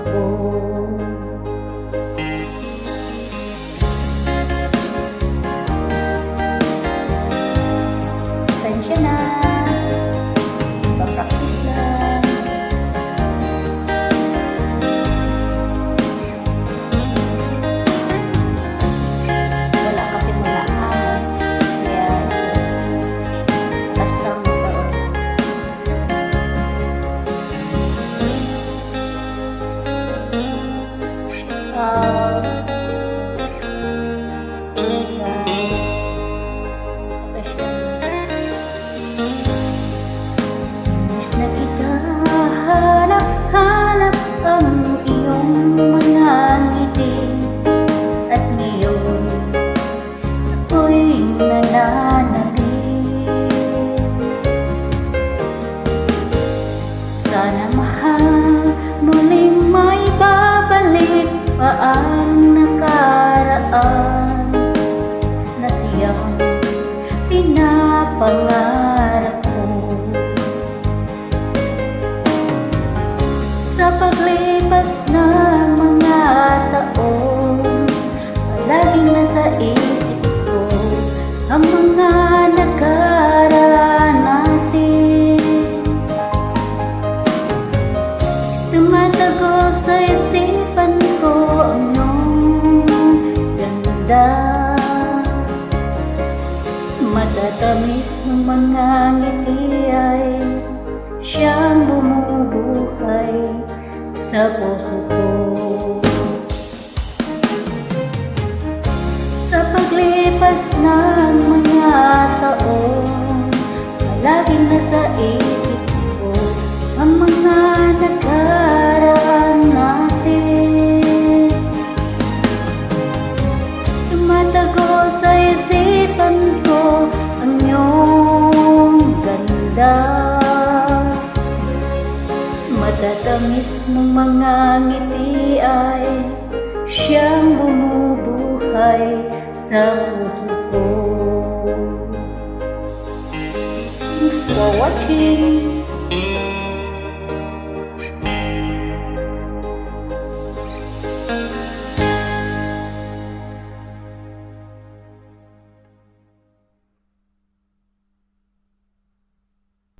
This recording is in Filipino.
ko. Pasensya na, pa-practice lang. Wala kasi mga hamon, kaya basta mo pa. Miss na kita, hanap-hanap ang iyong mga ngiti. At ngayon ako'y nananatili. Sana mahal, muling may babalik pa ang nakaraan na siyang pinapangarap ko. Sa paglipas ng mga taon, palaging nasa isip ko ang mga nakaraan natin. Tumatago sa isipan ko ang iyong ganda. Matatamis ng mga ngiti ay siyang bumubuhay sa puso ko. Sa paglipas ng mga taon, palaging nasa isip ko ang mga nakaraan natin. Tumatago sa isipan ko ang iyong ganda. Matatamis ng mga ngiti ay siyang bumubuhay sa